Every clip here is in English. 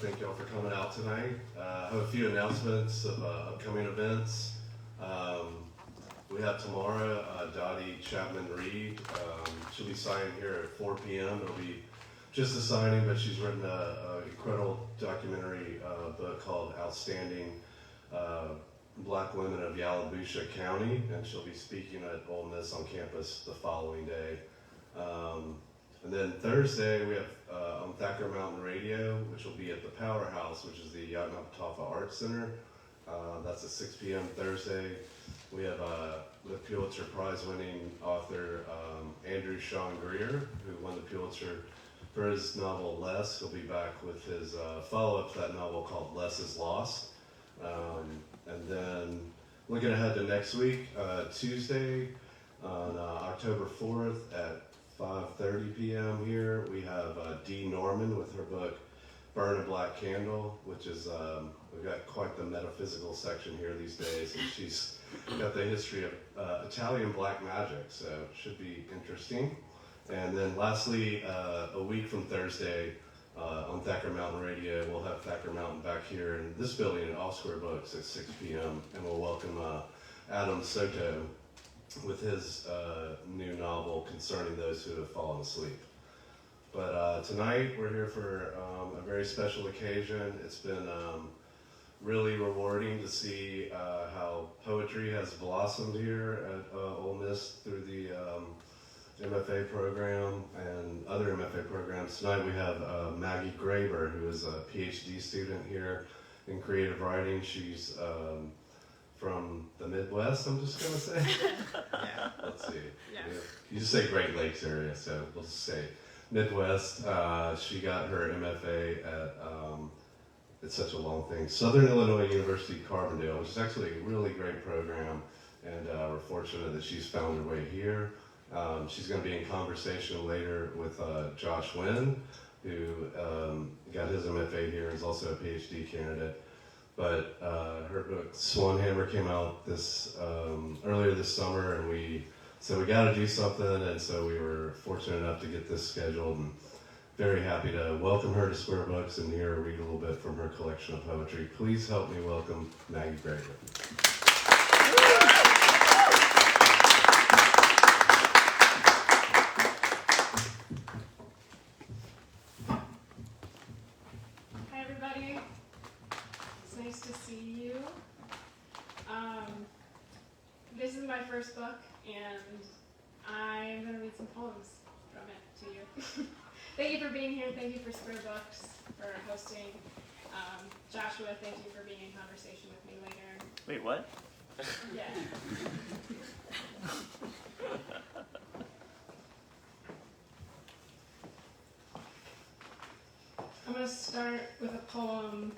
Thank y'all for coming out tonight. I have a few announcements of upcoming events. We have tomorrow Dottie Chapman-Reed. She'll be signing here at 4 p.m. It'll be just a signing, but she's written an incredible documentary book called Outstanding Black Women of Yalobusha County, and she'll be speaking at Ole Miss on campus the following day. And then Thursday, we have on Thacker Mountain Radio, which will be at the Powerhouse, which is the Yatnapatafa Arts Center. That's at 6 p.m. Thursday. We have the Pulitzer Prize-winning author Andrew Sean Greer, who won the Pulitzer for his novel Less. He'll be back with his follow-up to that novel called Less is Lost. And then looking ahead to next week, Tuesday on October 4th at 5:30 p.m. here, we have Dee Norman with her book Burn a Black Candle, which is, we've got quite the metaphysical section here these days, and she's got the history of Italian black magic, so it should be interesting. And then lastly, a week from Thursday on Thacker Mountain Radio, we'll have Thacker Mountain back here in this building at Off Square Books at 6 p.m. and we'll welcome Adam Soto with his new novel concerning those who have fallen asleep. But tonight we're here for a very special occasion. It's been really rewarding to see how poetry has blossomed here at Ole Miss through the MFA program and other MFA programs. Tonight we have Maggie Graber, who is a PhD student here in creative writing. She's from the Midwest, I'm just going to say. Yeah. Let's see. Yeah. You just say Great Lakes area, so we'll just say Midwest. She got her MFA at, it's such a long thing, Southern Illinois University, Carbondale, which is actually a really great program, and we're fortunate that she's found her way here. She's going to be in conversation later with Josh Nguyen, who got his MFA here and is also a PhD candidate. But her book, Swan Hammer, came out earlier this summer, and we said we got to do something, and so we were fortunate enough to get this scheduled, and very happy to welcome her to Square Books and hear her read a little bit from her collection of poetry. Please help me welcome Maggie Graber. This is my first book, and I'm going to read some poems from it to you. Thank you for being here. Thank you for Square Books for hosting. Joshua, thank you for being in conversation with me later. Wait, what? Yeah. I'm going to start with a poem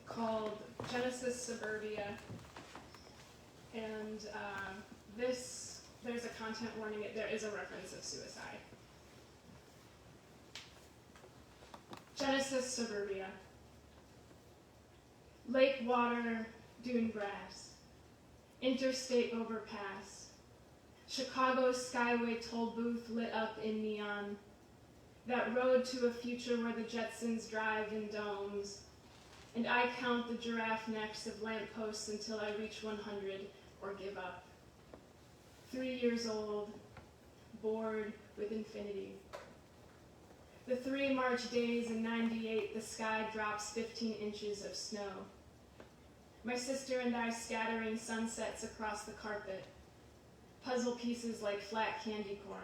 called Genesis Suburbia. And there's a content warning. There is a reference of suicide. Genesis Suburbia. Lake water, dune grass. Interstate overpass. Chicago Skyway toll booth lit up in neon. That road to a future where the Jetsons drive in domes. And I count the giraffe necks of lampposts until I reach 100 or give up. 3 years old, bored with infinity. The 3 March days in '98, the sky drops 15 inches of snow. My sister and I scattering sunsets across the carpet, puzzle pieces like flat candy corn.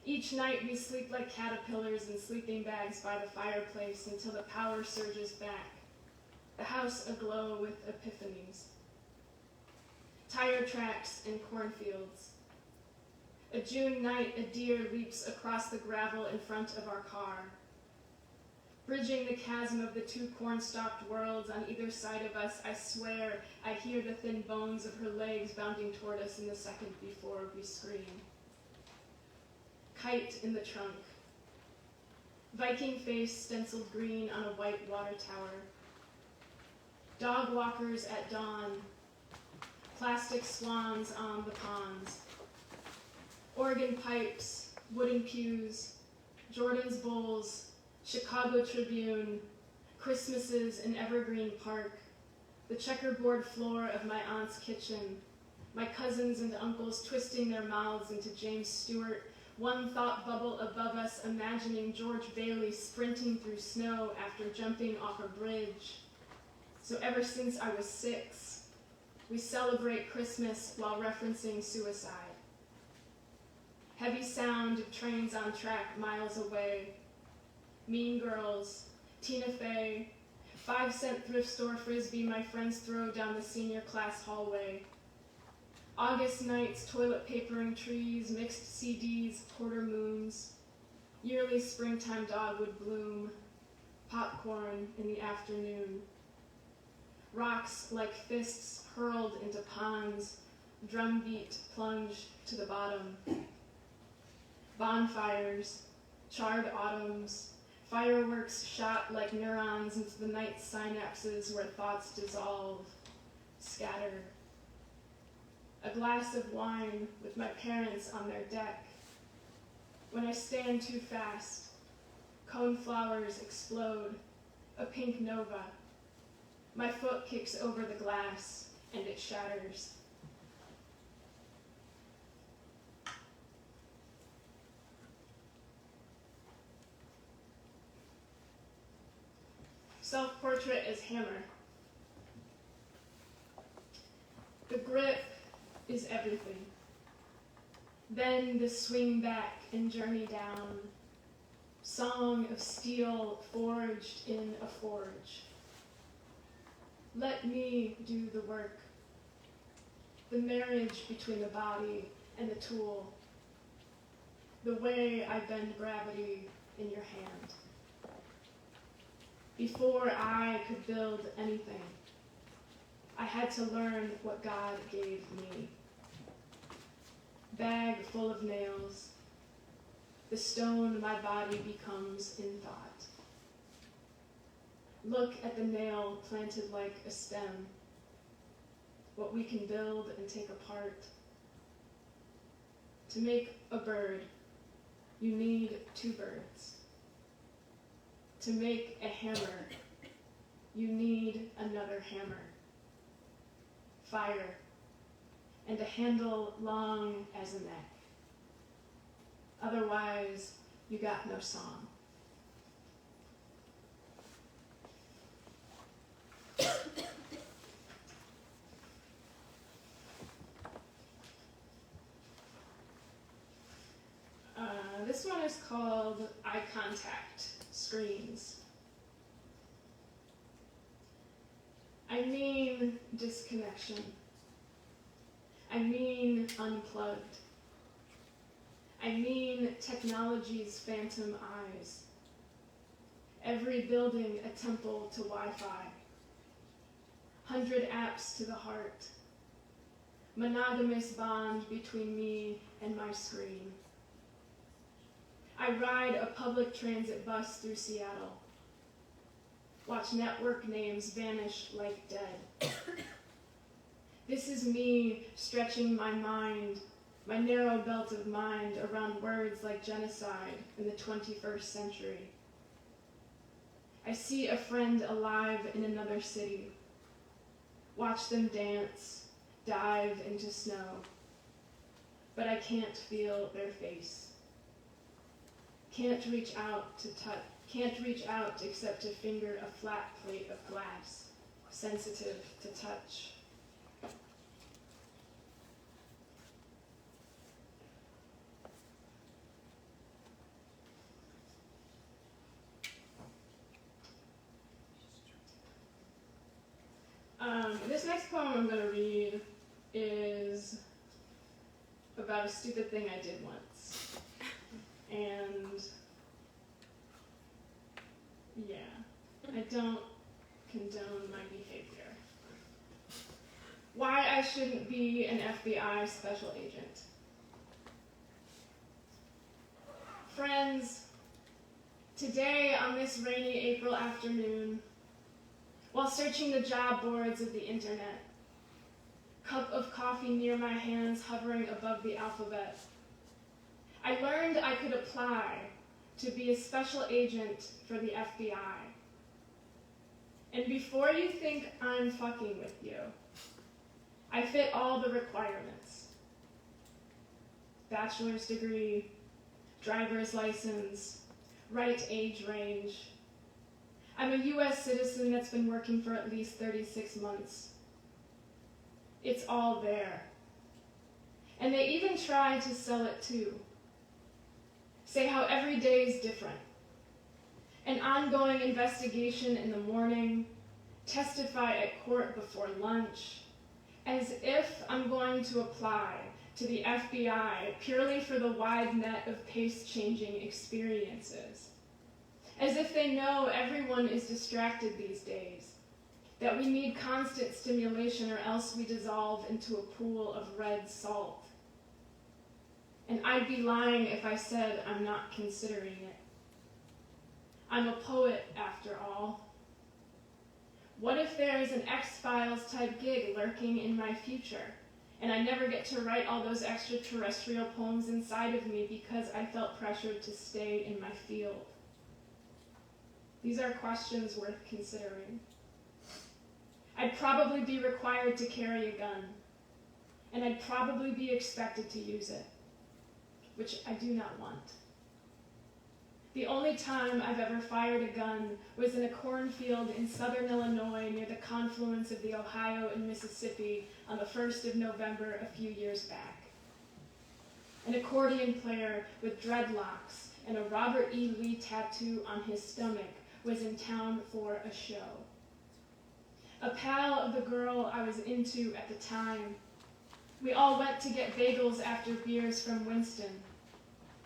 Each night we sleep like caterpillars in sleeping bags by the fireplace until the power surges back, the house aglow with epiphanies. Tire tracks and cornfields. A June night, a deer leaps across the gravel in front of our car. Bridging the chasm of the 2 corn-stalked worlds on either side of us, I swear I hear the thin bones of her legs bounding toward us in the second before we scream. Kite in the trunk. Viking face stenciled green on a white water tower. Dog walkers at dawn. Plastic swans on the ponds. Organ pipes, wooden pews, Jordan's Bowls, Chicago Tribune, Christmases in Evergreen Park, the checkerboard floor of my aunt's kitchen, my cousins and uncles twisting their mouths into James Stewart, one thought bubble above us imagining George Bailey sprinting through snow after jumping off a bridge. So ever since I was 6, we celebrate Christmas while referencing suicide. Heavy sound of trains on track miles away. Mean Girls, Tina Fey, 5-cent thrift store frisbee my friends throw down the senior class hallway. August nights, toilet papering trees, mixed CDs, quarter moons. Yearly springtime dogwood bloom, popcorn in the afternoon. Rocks like fists hurled into ponds, drumbeat plunged to the bottom. Bonfires, charred autumns, fireworks shot like neurons into the night synapses where thoughts dissolve, scatter. A glass of wine with my parents on their deck. When I stand too fast, cone flowers explode, a pink nova. My foot kicks over the glass and it shatters. Self-portrait as Hammer. The grip is everything. Then the swing back and journey down. Song of steel forged in a forge. Let me do the work. The marriage between the body and the tool. The way I bend gravity in your hand. Before I could build anything, I had to learn what God gave me. Bag full of nails, the stone my body becomes in thought. Look at the nail planted like a stem, what we can build and take apart. To make a bird, you need 2 birds. To make a hammer, you need another hammer. Fire, and a handle long as a neck. Otherwise, you got no song. This one is called Eye Contact Screens. I mean disconnection. I mean unplugged. I mean technology's phantom eyes. Every building a temple to Wi-Fi. 100 apps to the heart. Monogamous bond between me and my screen. I ride a public transit bus through Seattle. Watch network names vanish like dead. This is me stretching my mind, my narrow belt of mind around words like genocide in the 21st century. I see a friend alive in another city. Watch them dance, dive into snow. But I can't feel their face. Can't reach out to touch. Can't reach out except to finger a flat plate of glass, sensitive to touch. This next poem I'm going to read is about a stupid thing I did once. And yeah, I don't condone my behavior. Why I shouldn't be an FBI special agent. Friends, today on this rainy April afternoon, while searching the job boards of the internet, cup of coffee near my hands hovering above the alphabet, I learned I could apply to be a special agent for the FBI. And before you think I'm fucking with you, I fit all the requirements. Bachelor's degree, driver's license, right age range. I'm a US citizen that's been working for at least 36 months. It's all there. And they even try to sell it too. Say how every day is different. An ongoing investigation in the morning, testify at court before lunch, as if I'm going to apply to the FBI purely for the wide net of pace-changing experiences. As if they know everyone is distracted these days, that we need constant stimulation or else we dissolve into a pool of red salt. And I'd be lying if I said I'm not considering it. I'm a poet, after all. What if there is an X-Files type gig lurking in my future, and I never get to write all those extraterrestrial poems inside of me because I felt pressured to stay in my field? These are questions worth considering. I'd probably be required to carry a gun, and I'd probably be expected to use it, which I do not want. The only time I've ever fired a gun was in a cornfield in southern Illinois near the confluence of the Ohio and Mississippi on the 1st of November a few years back. An accordion player with dreadlocks and a Robert E. Lee tattoo on his stomach was in town for a show. A pal of the girl I was into at the time. We all went to get bagels after beers from Winston,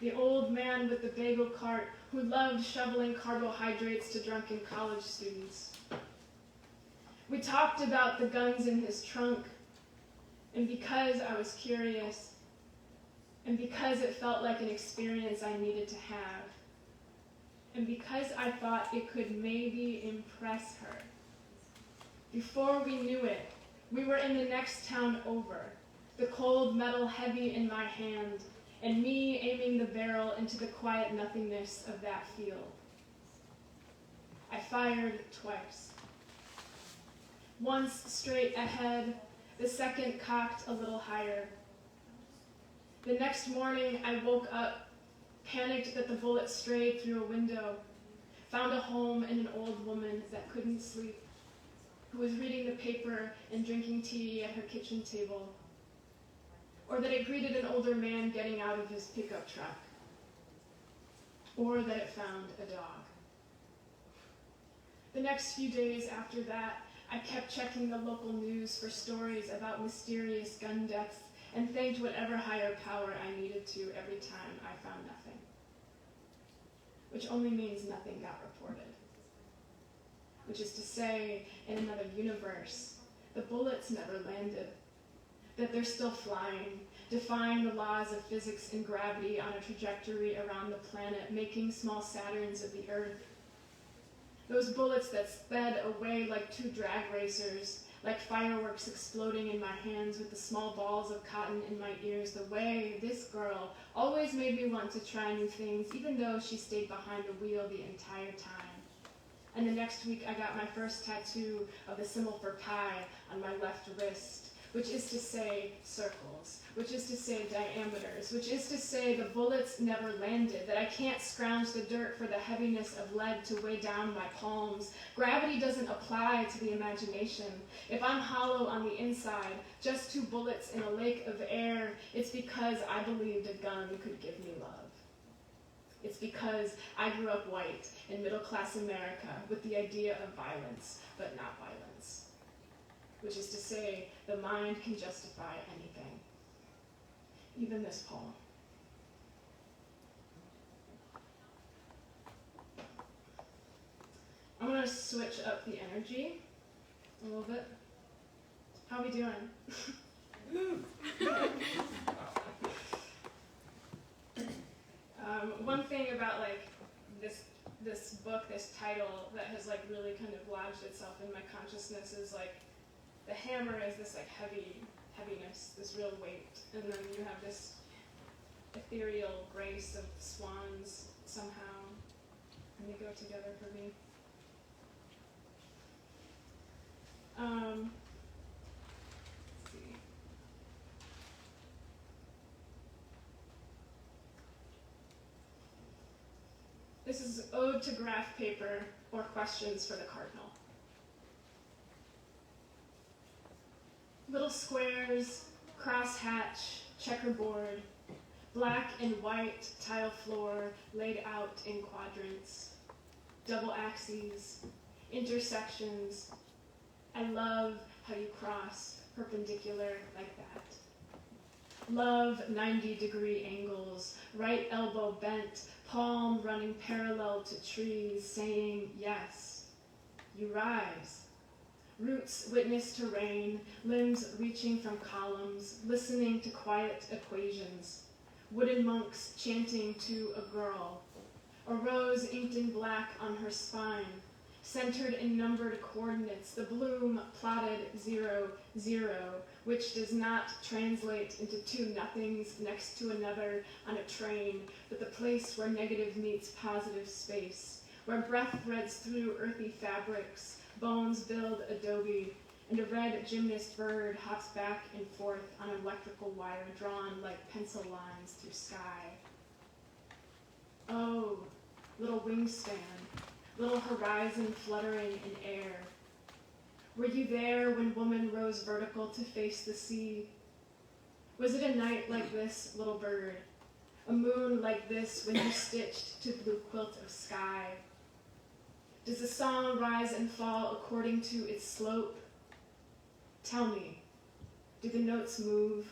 the old man with the bagel cart who loved shoveling carbohydrates to drunken college students. We talked about the guns in his trunk, and because I was curious, and because it felt like an experience I needed to have, and because I thought it could maybe impress her. Before we knew it, we were in the next town over, the cold metal heavy in my hand, and me aiming the barrel into the quiet nothingness of that field. I fired twice. Once straight ahead, the second cocked a little higher. The next morning, I woke up, panicked that the bullet strayed through a window, found a home in an old woman that couldn't sleep, who was reading the paper and drinking tea at her kitchen table, or that it greeted an older man getting out of his pickup truck, or that it found a dog. The next few days after that, I kept checking the local news for stories about mysterious gun deaths and thanked whatever higher power I needed to every time I found nothing. Which only means nothing got reported. Which is to say, in another universe, the bullets never landed, that they're still flying, defying the laws of physics and gravity on a trajectory around the planet, making small Saturns of the Earth. Those bullets that sped away like two drag racers, like fireworks exploding in my hands with the small balls of cotton in my ears, the way this girl always made me want to try new things, even though she stayed behind the wheel the entire time. And the next week I got my first tattoo of the symbol for pi on my left wrist, which is to say circles, which is to say diameters, which is to say the bullets never landed, that I can't scrounge the dirt for the heaviness of lead to weigh down my palms. Gravity doesn't apply to the imagination. If I'm hollow on the inside, just two bullets in a lake of air, it's because I believed a gun could give me love. It's because I grew up white in middle-class America with the idea of violence, but not violence. Which is to say, the mind can justify anything, even this poem. I'm going to switch up the energy a little bit. How are we doing? One thing about like this book, this title that has like really kind of lodged itself in my consciousness is like the hammer is this like heaviness, this real weight, and then you have this ethereal grace of swans somehow, and they go together for me. This is ode to graph paper or questions for the cardinal. Little squares, crosshatch, checkerboard, black and white tile floor laid out in quadrants, double axes, intersections. I love how you cross perpendicular like that. Love 90-degree angles, right elbow bent, palm running parallel to trees, saying yes. You rise. Roots witness to rain, limbs reaching from columns, listening to quiet equations. Wooden monks chanting to a girl. A rose inked in black on her spine, centered in numbered coordinates, the bloom plotted 0, 0, which does not translate into two nothings next to another on a train, but the place where negative meets positive space, where breath threads through earthy fabrics, bones build adobe, and a red gymnast bird hops back and forth on an electrical wire drawn like pencil lines through sky. Oh, little wingspan, little horizon fluttering in air. Were you there when woman rose vertical to face the sea? Was it a night like this, little bird? A moon like this when you stitched to blue quilt of sky? Does the song rise and fall according to its slope? Tell me, do the notes move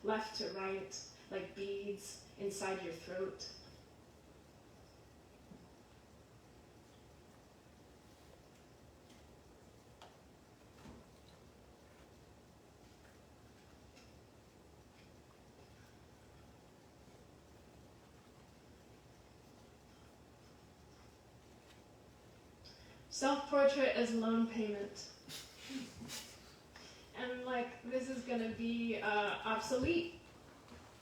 left to right like beads inside your throat? Self-portrait as loan payment. And this is gonna be obsolete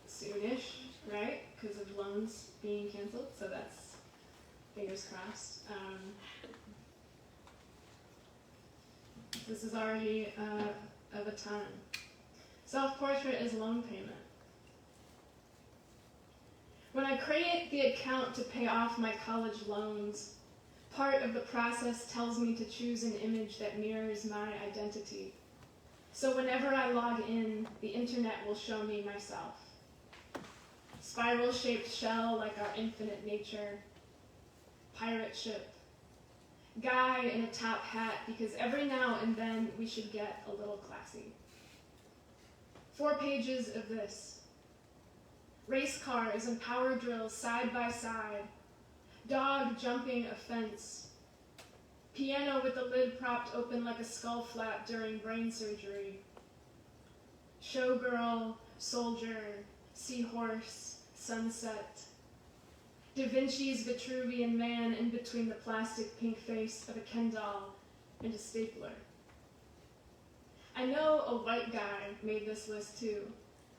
soonish, right? Because of loans being canceled, so that's fingers crossed. This is already of a time. Self-portrait as loan payment. When I create the account to pay off my college loans, part of the process tells me to choose an image that mirrors my identity. So whenever I log in, the internet will show me myself. Spiral-shaped shell like our infinite nature. Pirate ship. Guy in a top hat because every now and then we should get a little classy. 4 pages of this. Race cars and power drills side by side. Dog jumping a fence. Piano with the lid propped open like a skull flap during brain surgery. Showgirl, soldier, seahorse, sunset. Da Vinci's Vitruvian man in between the plastic pink face of a Ken doll and a stapler. I know a white guy made this list too,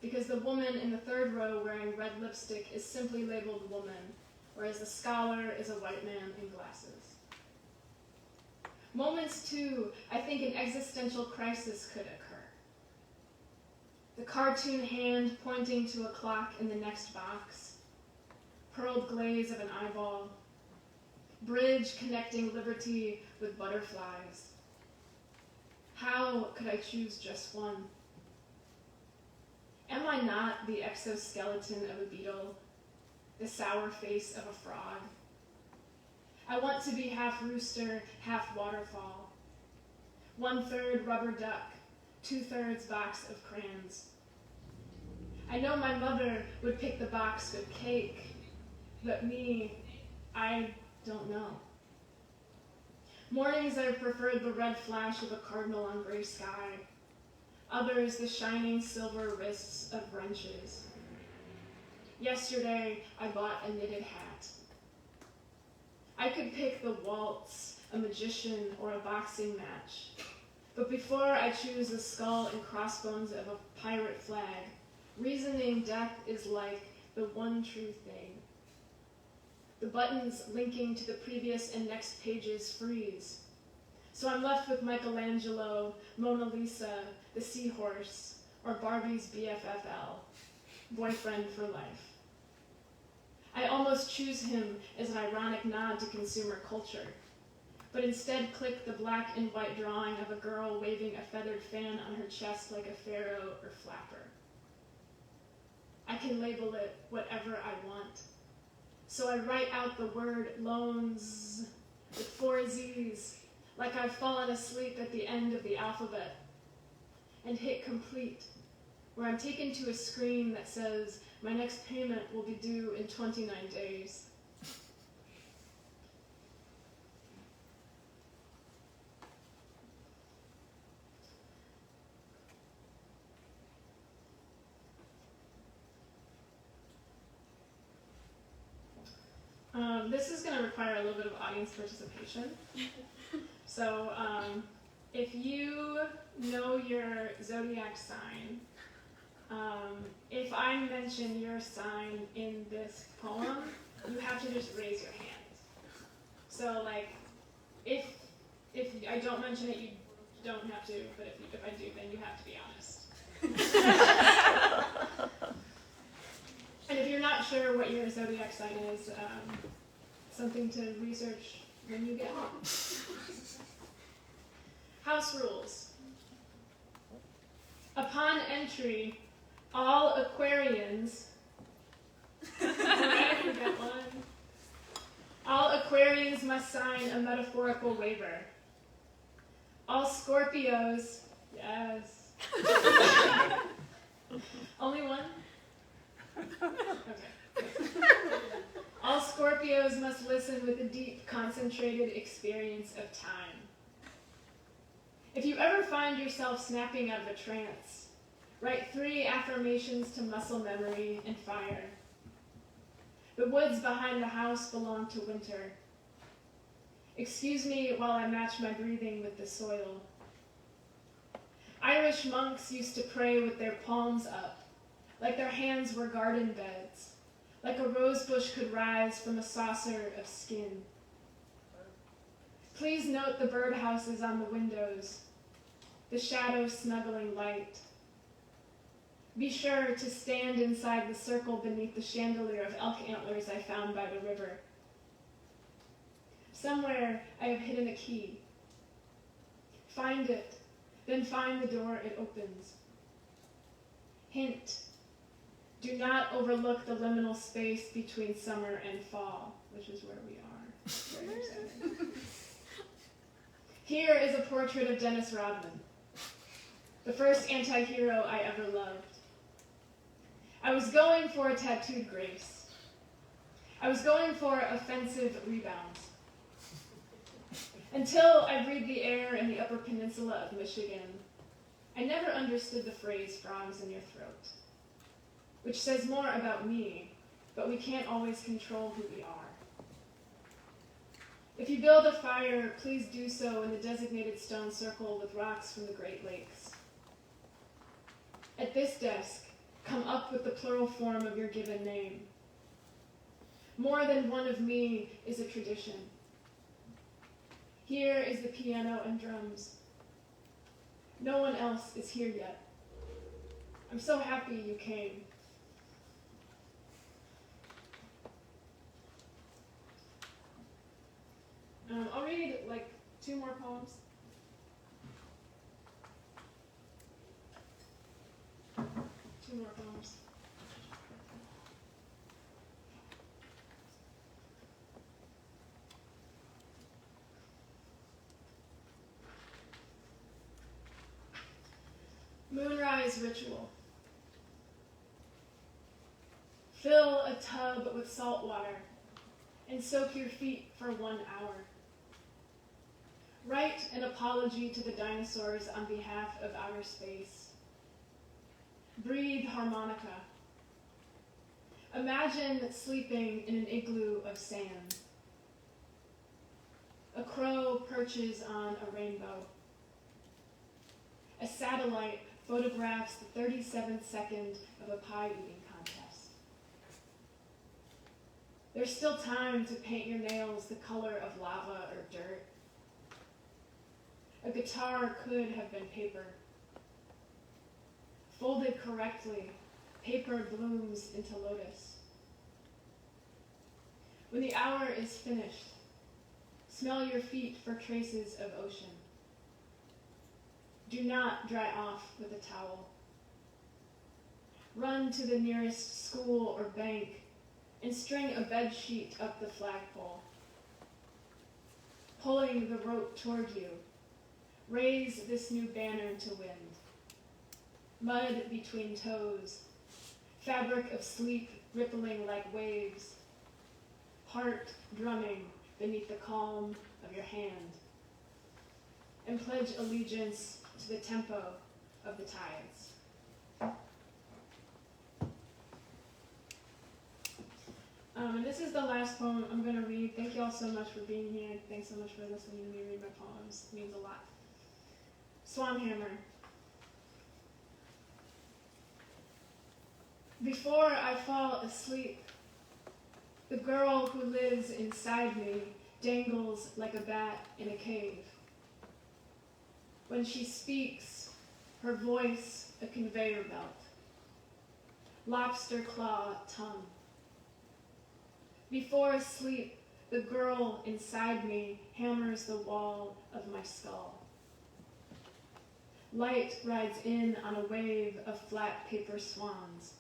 because the woman in the 3rd row wearing red lipstick is simply labeled woman, whereas the scholar is a white man in glasses. Moments, too, I think an existential crisis could occur. The cartoon hand pointing to a clock in the next box, pearled glaze of an eyeball, bridge connecting liberty with butterflies. How could I choose just one? Am I not the exoskeleton of a beetle, the sour face of a frog? I want to be half rooster, half waterfall. 1/3 rubber duck, 2/3 box of crayons. I know my mother would pick the box with cake, but me, I don't know. Mornings I preferred the red flash of a cardinal on gray sky. Others the shining silver wrists of wrenches. Yesterday I bought a knitted hat. I could pick the waltz, a magician, or a boxing match. But before I choose the skull and crossbones of a pirate flag, reasoning death is like the one true thing. The buttons linking to the previous and next pages freeze. So I'm left with Michelangelo, Mona Lisa, the seahorse, or Barbie's BFFL, boyfriend for life. I almost choose him as an ironic nod to consumer culture, but instead click the black and white drawing of a girl waving a feathered fan on her chest like a pharaoh or flapper. I can label it whatever I want. So I write out the word loans with 4 Z's, like I've fallen asleep at the end of the alphabet, and hit complete, where I'm taken to a screen that says my next payment will be due in 29 days. This is going to require a little bit of audience participation. So if you know your zodiac sign, if I mention your sign in this poem, you have to just raise your hand. So like, if I don't mention it, you don't have to, but if I do, then you have to be honest. And if you're not sure what your zodiac sign is, something to research when you get home. House rules. Upon entry, all Aquarians, I forgot one. All Aquarians must sign a metaphorical waiver. All Scorpios, yes. Only one? Okay. All Scorpios must listen with a deep, concentrated experience of time. If you ever find yourself snapping out of a trance, write 3 affirmations to muscle memory and fire. The woods behind the house belong to winter. Excuse me while I match my breathing with the soil. Irish monks used to pray with their palms up, like their hands were garden beds, like a rose bush could rise from a saucer of skin. Please note the birdhouses on the windows, the shadow snuggling light. Be sure to stand inside the circle beneath the chandelier of elk antlers I found by the river. Somewhere I have hidden a key. Find it, then find the door it opens. Hint, do not overlook the liminal space between summer and fall, which is where we are. Very exciting. Here is a portrait of Dennis Rodman, the first anti-hero I ever loved. I was going for a tattooed grace. I was going for offensive rebounds. Until I breathed the air in the Upper Peninsula of Michigan, I never understood the phrase frogs in your throat, which says more about me, but we can't always control who we are. If you build a fire, please do so in the designated stone circle with rocks from the Great Lakes. At this desk, come up with the plural form of your given name. More than one of me is a tradition. Here is the piano and drums. No one else is here yet. I'm so happy you came. I'll read like 2 more poems. Two more poems. Moonrise Ritual. Fill a tub with salt water and soak your feet for 1 hour. Write an apology to the dinosaurs on behalf of outer space. Breathe harmonica. Imagine sleeping in an igloo of sand. A crow perches on a rainbow. A satellite photographs the 37th second of a pie-eating contest. There's still time to paint your nails the color of lava or dirt. A guitar could have been paper. Folded correctly, paper blooms into lotus. When the hour is finished, smell your feet for traces of ocean. Do not dry off with a towel. Run to the nearest school or bank and string a bed sheet up the flagpole. Pulling the rope toward you, raise this new banner to wind. Mud between toes, fabric of sleep rippling like waves, heart drumming beneath the calm of your hand. And pledge allegiance to the tempo of the tides. And this is the last poem I'm going to read. Thank you all so much for being here. Thanks so much for listening to me read my poems. It means a lot. Swan Hammer. Before I fall asleep, the girl who lives inside me dangles like a bat in a cave. When she speaks, her voice a conveyor belt, lobster claw tongue. Before sleep, the girl inside me hammers the wall of my skull. Light rides in on a wave of flat paper swans.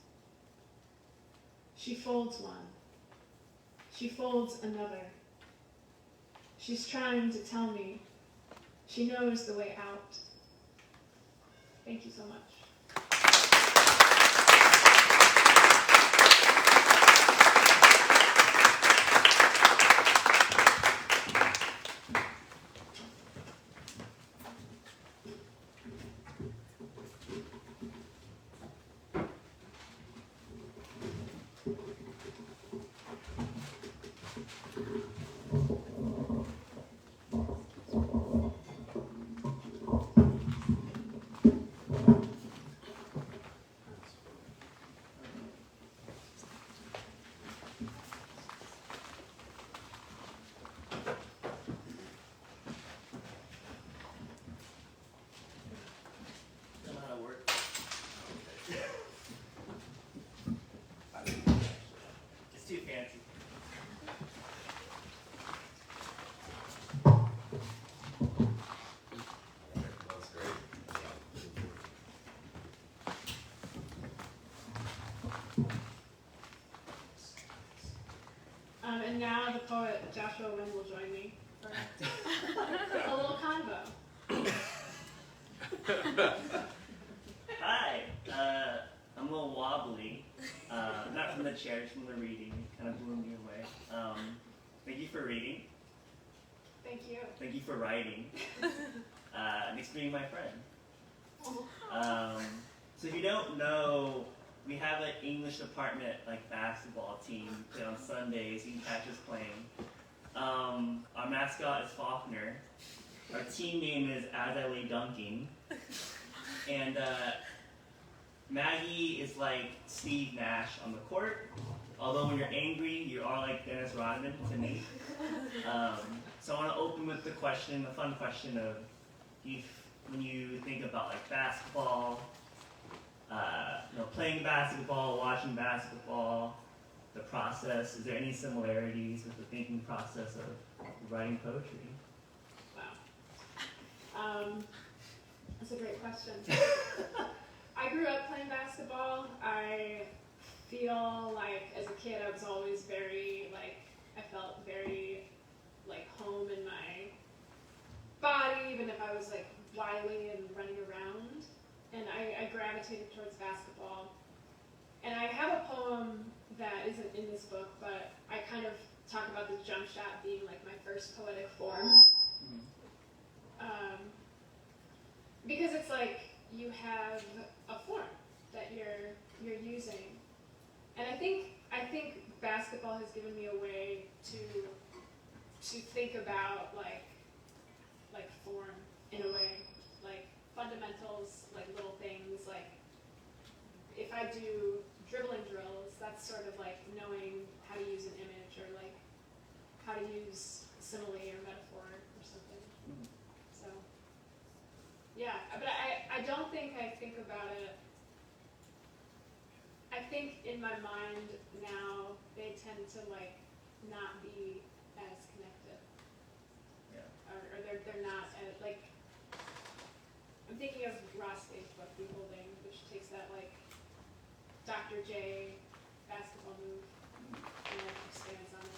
She folds one. She folds another. She's trying to tell me she knows the way out. Thank you so much. And now the poet Joshua Nguyen will join me for a little convo. Hi, I'm a little wobbly. Not from the chair, just from the reading. It kind of blew me away. Thank you for reading. Thank you. Thank you for writing. Thanks for being my friend. So if you don't know, we have an English department basketball team play on Sundays. You can catch us playing. Our mascot is Faulkner. Our team name is As I Lay Dunking. And Maggie is like Steve Nash on the court. Although when you're angry, you are like Dennis Rodman to me. So I want to open with the fun question of when you think about basketball, playing basketball, watching basketball, the process, is there any similarities with the thinking process of writing poetry? Wow. That's a great question. I grew up playing basketball. I feel like as a kid I was always I felt very home in my body, even if I was wily and running around. And I gravitated towards basketball. And I have a poem that isn't in this book, but I kind of talk about the jump shot being my first poetic form. Because it's you have a form that you're using. And I think basketball has given me a way to think about form in a way, fundamentals, little things, if I do dribbling drills, that's sort of knowing how to use an image or how to use simile or metaphor or something. So yeah, but I don't think I think about it. I think in my mind now they tend to not be as connected. Yeah. Or they're not like. I'm thinking of Ross Day's book, Beholding, which takes that like Dr. J basketball move and like expands on it.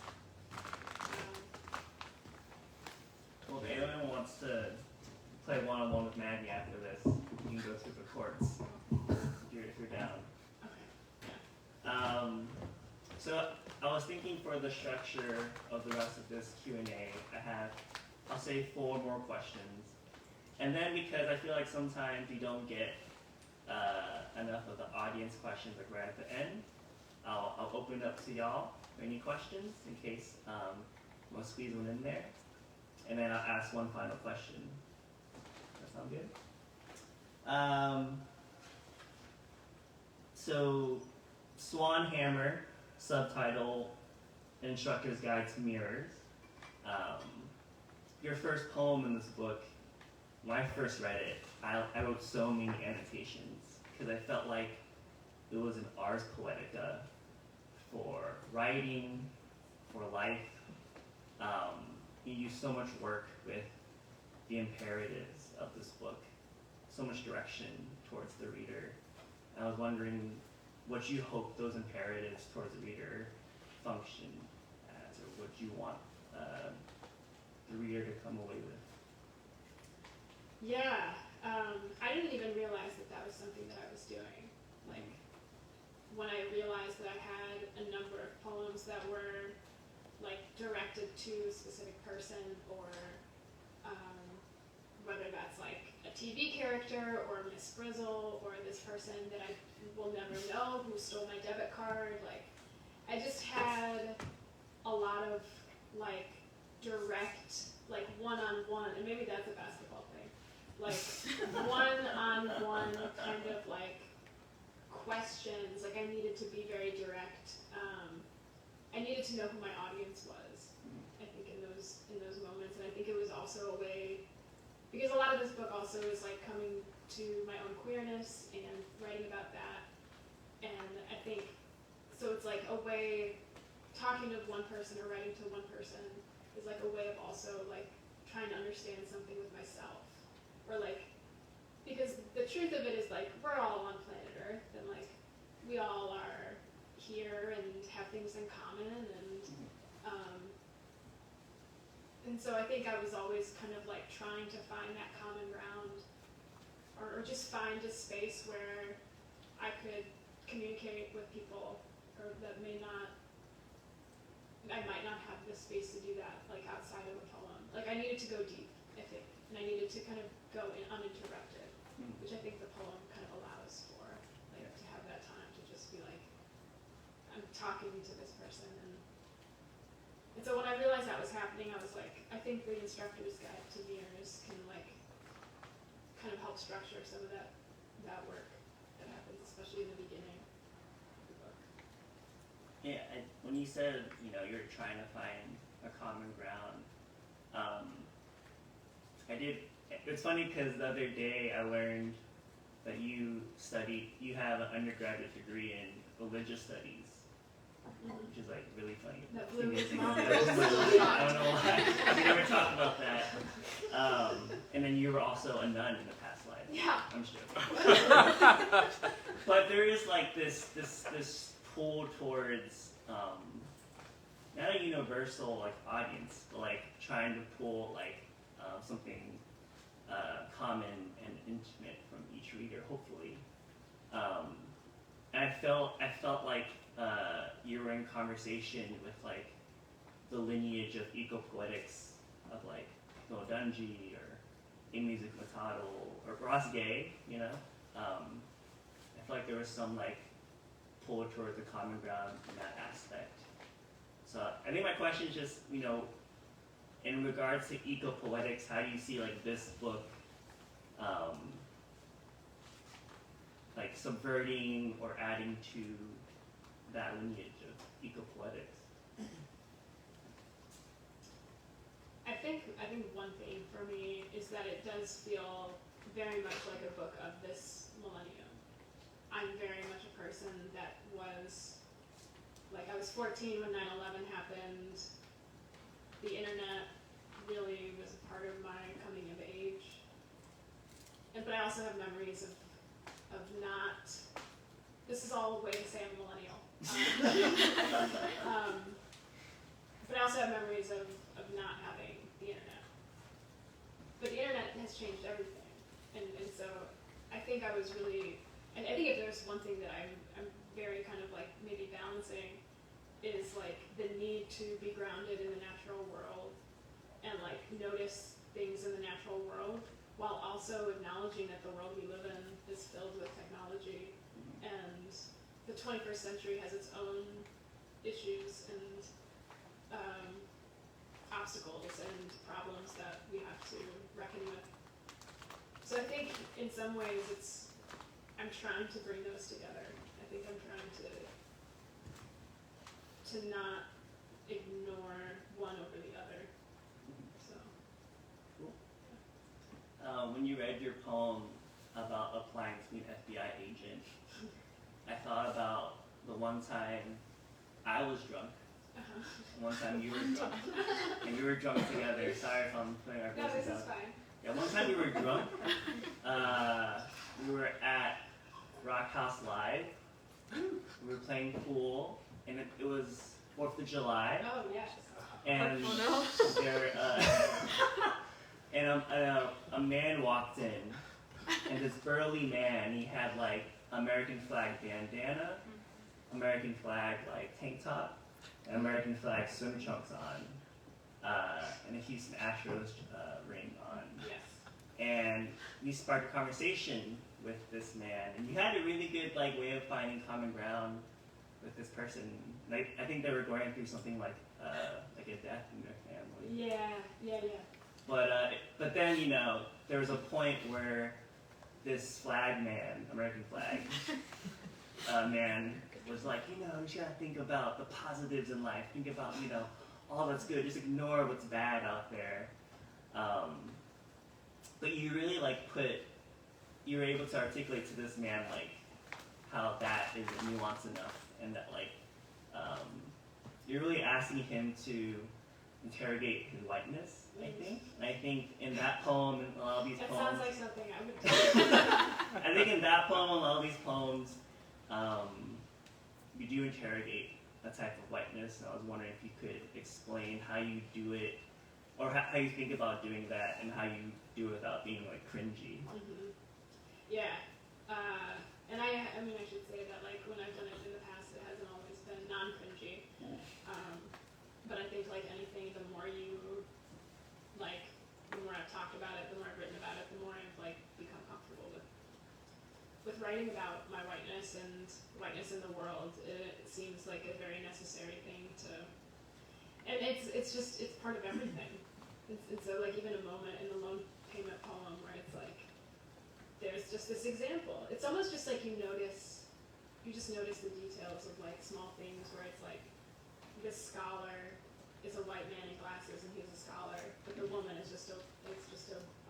Well, if anyone wants to play one-on-one with Maggie after this, you can go through the courts if you're down. Okay. So I was thinking for the structure of the rest of this Q&A, I'll say 4 more questions. And then because I feel like sometimes you don't get enough of the audience questions like right at the end, I'll open it up to y'all for any questions in case we'll squeeze one in there. And then I'll ask one final question. That sound good? So, Swan Hammer, subtitle, Instructor's Guide to Mirrors. Your first poem in this book, when I first read it, I wrote so many annotations because I felt like it was an ars poetica for writing, for life. You use so much work with the imperatives of this book, so much direction towards the reader. And I was wondering what you hope those imperatives towards the reader function as, or what you want the reader to come away with. Yeah, I didn't even realize that was something that I was doing. Like, when I realized that I had a number of poems that were like directed to a specific person, or whether that's like a TV character or Miss Frizzle or this person that I will never know who stole my debit card. Like, I just had a lot of like direct, like one-on-one, and maybe that's a basketball thing, like one-on-one kind of like questions. Like, I needed to be very direct. I needed to know who my audience was, I think, in those moments. And I think it was also a way, because a lot of this book also is like coming to my own queerness and writing about that. And I think, so it's like a way, talking to one person or writing to one person is like a way of also like trying to understand something with myself. Or like, because the truth of it is like, we're all on planet Earth, and like, we all are here and have things in common, and so I think I was always kind of like trying to find that common ground, or just find a space where I could communicate with people, or that I might not have the space to do that, like outside of a poem. Like, I needed to go deep, I think, and I needed to kind of go in uninterrupted, which I think the poem kind of allows for, like, to have that time to just be like, I'm talking to this person. And so when I realized that was happening, I was like, I think the Instructor's Guide to Mirrors can like kind of help structure some of that work that happens, especially in the beginning of the book. Yeah, when you said, you're trying to find a common ground, it's funny because the other day I learned that you have an undergraduate degree in religious studies, which is like really funny. That blew his I mind. don't know why. We never talked about that. And then you were also a nun in the past life. Yeah. I'm just joking. But there is like this pull towards not a universal like audience, but like trying to pull like something common and intimate from each reader, hopefully. And I felt like you were in conversation with like the lineage of eco-poetics of like Noah Dungy or Music Matado or Ross Gay, I feel like there was some like pull towards the common ground in that aspect. So I think my question is just, in regards to eco-poetics, how do you see like this book like subverting or adding to that lineage of eco-poetics? I think one thing for me is that it does feel very much like a book of this millennium. I'm very much a person that was Like, I was 14 when 9/11 happened. The internet really was a part of my coming of age. But I also have memories of not, this is all a way to say I'm a millennial. But I also have memories of not having the internet. But the internet has changed everything. And so I think I was really, and I think if there's one thing that I'm very kind of like maybe balancing is like the need to be grounded in the natural world and like notice things in the natural world while also acknowledging that the world we live in is filled with technology and the 21st century has its own issues and obstacles and problems that we have to reckon with. So I think in some ways I'm trying to bring those together. I think I'm trying to not ignore one over the other. So. Cool. When you read your poem about applying to be an FBI agent, I thought about the one time I was drunk, and one time you were drunk, and we were drunk together. Sorry if I'm putting our No, voices this is out. fine. Yeah, one time we were drunk. We were at Rock House Live. We were playing pool, and it was 4th of July. Oh, yes. And a man walked in, and this burly man, he had like American flag bandana, American flag like tank top, and American flag swim trunks on, and a Houston Astros ring on. Yes. And we sparked a conversation with this man, and you had a really good like way of finding common ground with this person. Like I think they were going through something like a death in their family. Yeah. But then there was a point where this flag man, American flag man, was like, you just gotta think about the positives in life. Think about all that's good. Just ignore what's bad out there. But you really you were able to articulate to this man like how that isn't nuanced enough, and that you're really asking him to interrogate his whiteness, I think. And I think in that poem and a lot of these That poems, sounds like something I would do. I think in that poem and a lot of these poems, you do interrogate a type of whiteness, and I was wondering if you could explain how you do it, or how you think about doing that, and how you do it without being like cringy. Mm-hmm. Yeah. And I mean, I should say that like when I've done it in the past, it hasn't always been non-cringy. But I think like anything, the more I've talked about it, the more I've written about it, the more I've like become comfortable with writing about my whiteness and whiteness in the world. It seems like a very necessary thing to, and it's part of everything. And so like even a moment in the loan payment poem where it's like, there's just this example. It's almost just like you just notice the details of like small things where it's like, this scholar is a white man in glasses and he's a scholar, but the woman is just a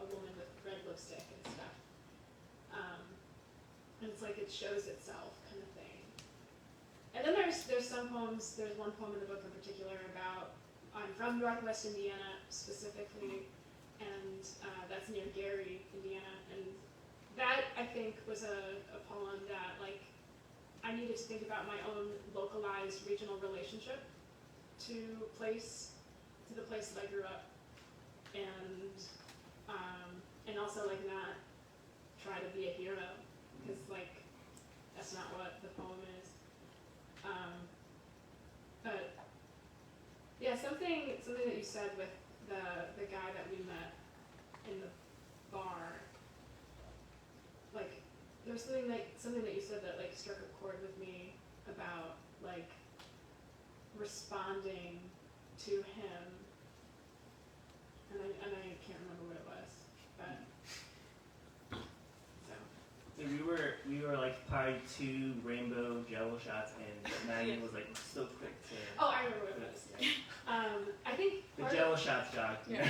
woman with red lipstick and stuff. And it's like it shows itself kind of thing. And then there's some poems, there's one poem in the book in particular about, I'm from Northwest Indiana specifically, and that's near Gary, Indiana, and that I think was a poem that like I needed to think about my own localized regional relationship to the place that I grew up, and also like not try to be a hero, because like that's not what the poem is. But yeah, something that you said with the guy that we met in the bar, like there was something that you said that like struck a chord with me about like responding to him, and I can't remember what it was, but so we were like probably 2 rainbow Jello shots, and Maggie was like so quick to. Oh, I remember what it was. I think the Jello shots jock. Yeah.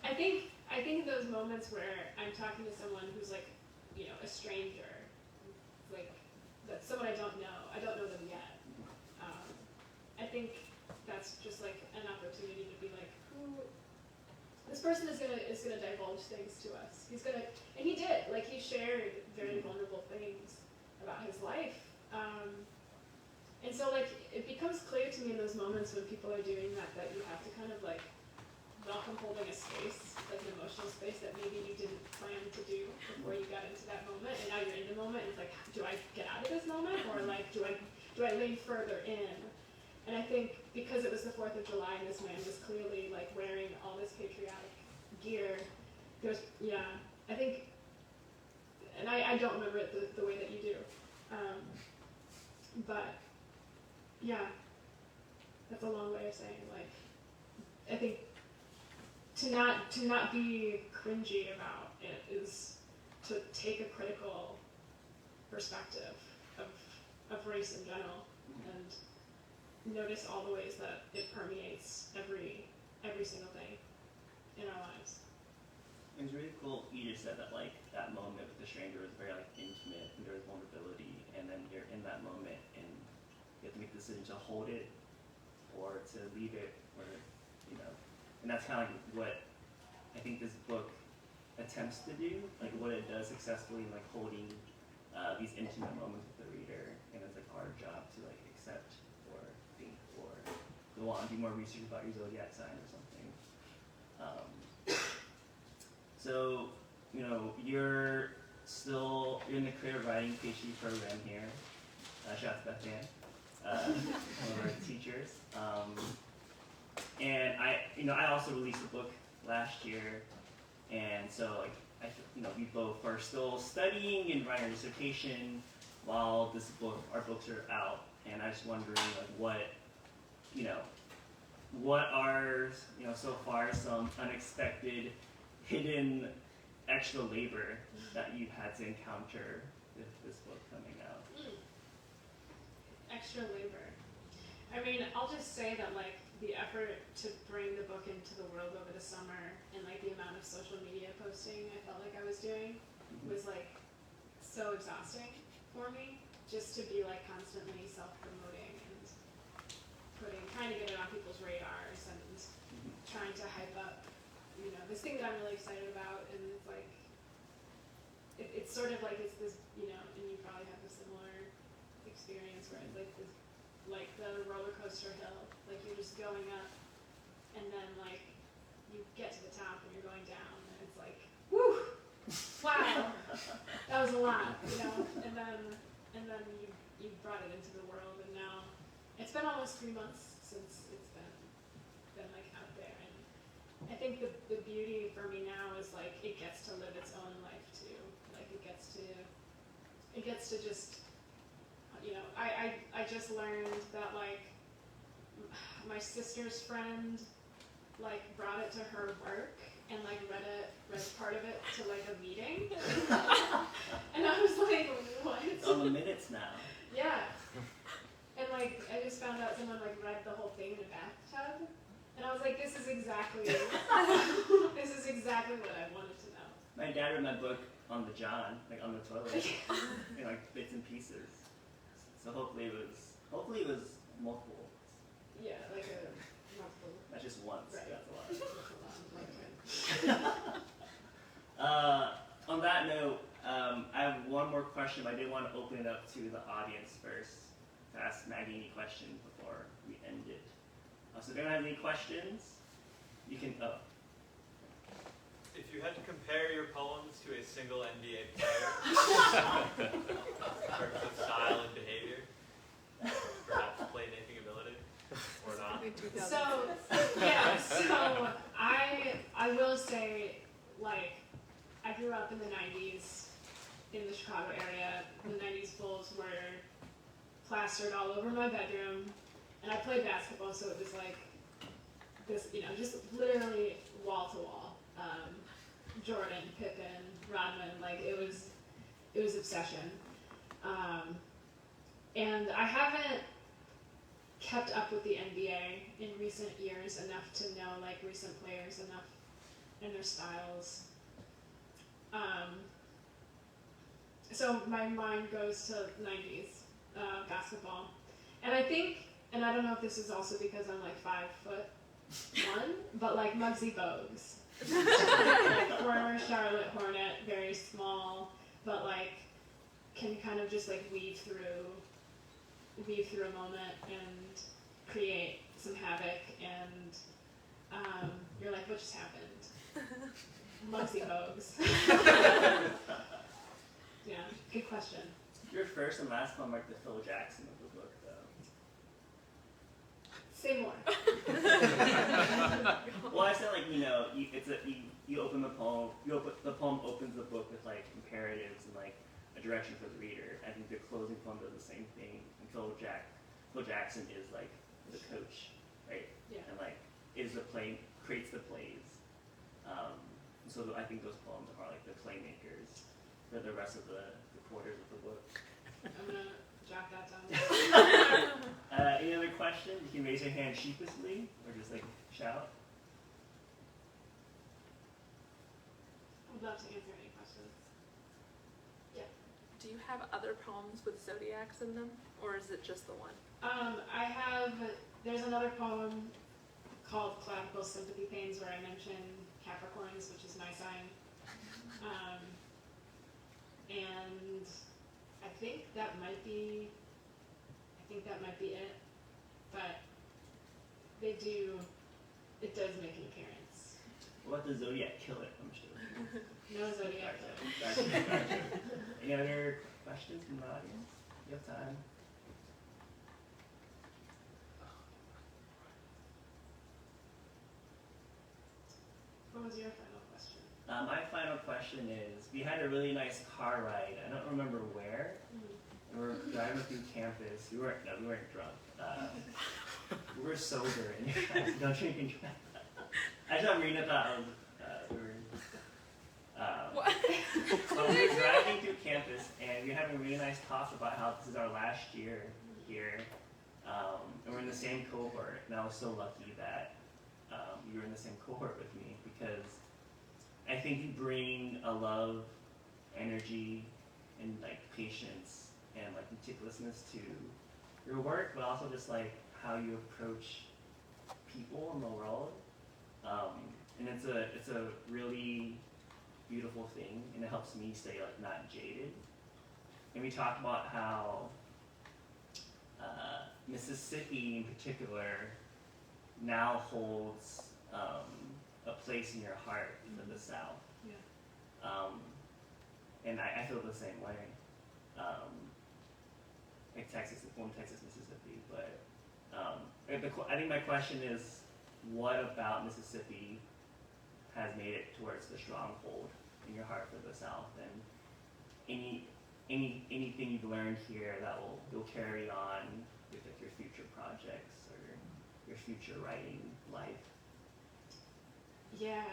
I think in those moments where I'm talking to someone who's like, a stranger, like that's someone I don't know them yet, I think that's just like an opportunity to be like, who, this person is gonna divulge things to us. And he did, like he shared very vulnerable things about his life. And so like it becomes clear to me in those moments when people are doing that you have to kind of like welcome holding a space, like an emotional space that maybe you didn't plan to do before you got into that moment, and now you're in the moment, and it's like, do I get out of this moment, or like, do I lean further in? And I think because it was the 4th of July and this man was clearly like wearing all this patriotic gear, I think, and I don't remember it the way that you do, but yeah, that's a long way of saying, like, I think to not be cringy about it is to take a critical perspective of race in general and notice all the ways that it permeates every single thing in our lives. It was really cool. You just said that like that moment with the stranger was very like intimate and there was vulnerability, and then you're in that moment and you have to make the decision to hold it or to leave it, or and that's kind of like what I think this book attempts to do, like what it does successfully, like holding these intimate moments with the reader, and it's like our job to like accept or think or go on, do more research about your zodiac sign or something. So, you're in the creative writing PhD program here. Shout out to Beth Ann, one of our teachers. And I also released a book last year, and so like we both are still studying and writing a dissertation while our books are out, and I was wondering like what are so far some unexpected, hidden extra labor that you've had to encounter with this book coming out? Extra labor. I mean, I'll just say that like the effort to bring the book into the world over the summer and like the amount of social media posting I felt like I was doing was like so exhausting for me, just to be like constantly self-promoting and trying to get it on people's radars and trying to hype up, this thing that I'm really excited about. And it's like, it's sort of like it's this, and you probably have a similar experience where it's like this, like the roller coaster hill, like you're just going up, and then like you get to the top and you're going down, and it's like, woo, wow, that was a lot, and then you brought it into the world, and now it's been almost 3 months since it's been like out there, and I think the beauty for me now is like it gets to live its own life too, like it gets to just. I just learned that like my sister's friend like brought it to her work and like read part of it to like a meeting, and I was like, what? It's on the minutes now. Yeah, and like I just found out someone like read the whole thing in a bathtub, and I was like, this is exactly what I wanted to know. My dad read my book on the John, like on the toilet, like bits and pieces. So hopefully it was multiple. Yeah, like a multiple. Not just once. Right. That's a lot. On that note, I have one more question, but I did want to open it up to the audience first to ask Maggie any questions before we end it. So if anyone has any questions, you can. If you had to compare your poems to a single NBA player, in terms of style and behavior, perhaps playmaking ability, or not? So I will say, like, I grew up in the 90s in the Chicago area. The 90s Bulls were plastered all over my bedroom, and I played basketball, so it was like this, just literally wall to wall. Jordan, Pippen, Rodman, like it was obsession. And I haven't kept up with the NBA in recent years enough to know like recent players enough and their styles. So my mind goes to 90s basketball. And I think and I don't know if this is also because I'm like 5'1", but like Muggsy Bogues. Like former Charlotte Hornet, very small, but like can kind of just like weave through a moment and create some havoc, and you're like, what just happened? Muggsy Bogues. Yeah, good question. Your first and last poem marked the Phil Jackson of the book, though. Say more. Well, I said like you open the poem. The poem opens the book with like imperatives and like a direction for the reader. I think the closing poem does the same thing. And Phil Jackson is like the coach, right? Yeah. And like creates the plays. So I think those poems are like the playmakers for the rest of the quarters of the book. I'm gonna jot that down. Any other questions? You can raise your hand sheepishly or just like shout. I'd love to answer any questions. Yeah. Do you have other poems with zodiacs in them, or is it just the one? There's another poem called Clavicle Sympathy Pains where I mention Capricorns, which is my sign. And I think that might be it. But it does make an appearance. What about the Zodiac Killer? I'm sure. No Zodiac though. Gotcha. Any other questions from the audience? You have time. What was your final question? My final question is, we had a really nice car ride. I don't remember where. And we were driving through campus. We weren't drunk. We were sober and don't drink and drive. I thought Marina thought we were. What? So we were driving through campus and we were having really nice talks about how this is our last year here. And we're in the same cohort. And I was so lucky that you were in the same cohort with me because I think you bring a love, energy, and like patience and like meticulousness to your work, but also just like how you approach people in the world. And it's a really beautiful thing, and it helps me stay like not jaded. And we talked about how Mississippi in particular now holds a place in your heart for the South. Yeah. And I feel the same way. Like Texas, Mississippi, but I think my question is, what about Mississippi has made it towards the stronghold in your heart for the South, and anything you've learned here that you'll carry on with like your future projects or your future writing life? Yeah.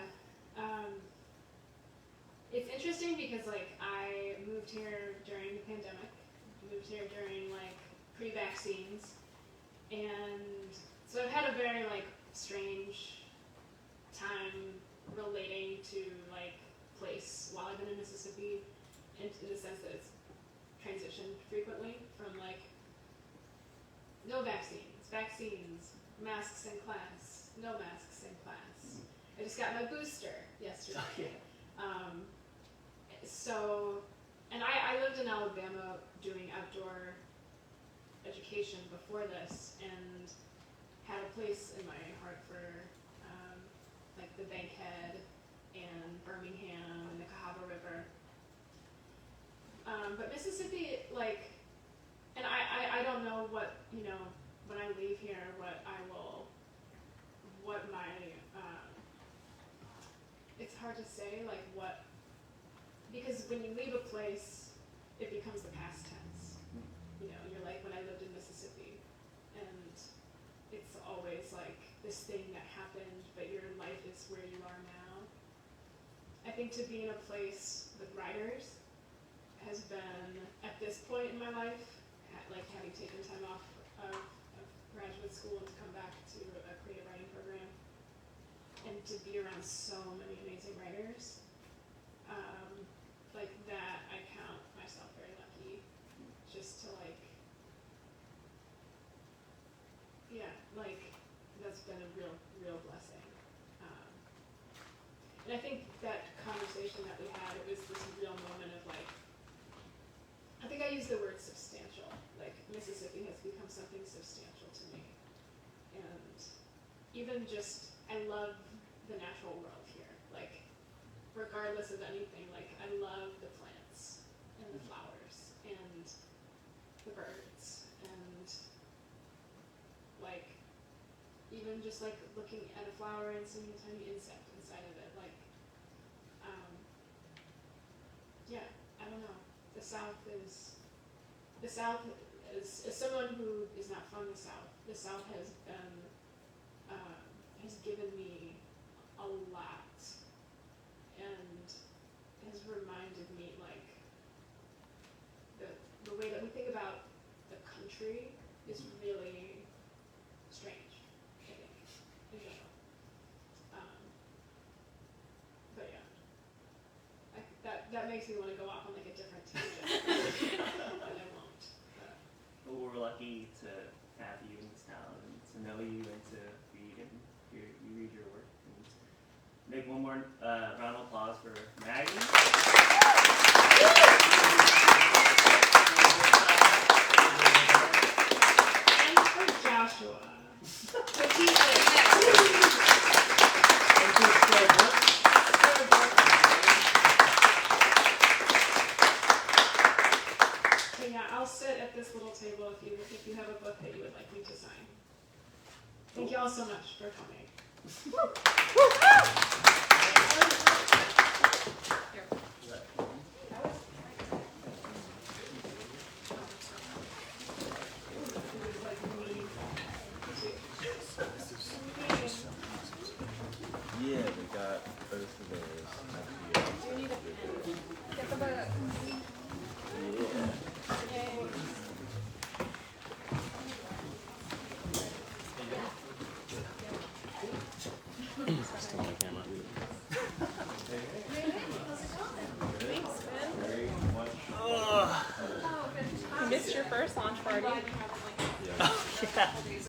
It's interesting because like I moved here during the pandemic, moved here during like pre-vaccines, and so I've had a very like strange time relating to like place while I've been in Mississippi, in the sense that it's transitioned frequently from like no vaccines, masks in class, no masks in class. I just got my booster yesterday. Oh, yeah. And I lived in Alabama doing outdoor education before this, and had a place in my heart for like the Bankhead and Birmingham and the Cahaba River. But Mississippi, like, and I don't know what, when I leave here, it's hard to say, like, because when you leave a place, it becomes the past tense. You're like, when I lived in Mississippi, and it's always like this thing that happened, but your life is where you are now. I think to be in a place with writers has been, at this point in my life, like having taken time off of graduate school and to come back to a creative writing program, and to be around so many amazing writers, like that, I count myself very lucky just to like conversation that we had, it was this real moment of like, I think I used the word substantial. Like Mississippi has become something substantial to me. And even just, I love the natural world here. Like, regardless of anything, like I love the plants and the flowers and the birds and like even just like looking at a flower and seeing a tiny insect inside of it, like yeah, I don't know. The South is as someone who is not from the South has been has given me a lot and has reminded me like the way that we think about the country is really strange, I think, in general. But yeah, that makes me want to go off on like a different tangent, and I won't. But we're lucky to have you in this town and to know you and to read and you read your work. And make one more round of applause for Maggie. And for Joshua. But he's so yeah, I'll sit at this little table if you have a book that you would like me to sign. Thank you all so much for coming. Yeah, we got both of those. Get the book. You missed your first launch party.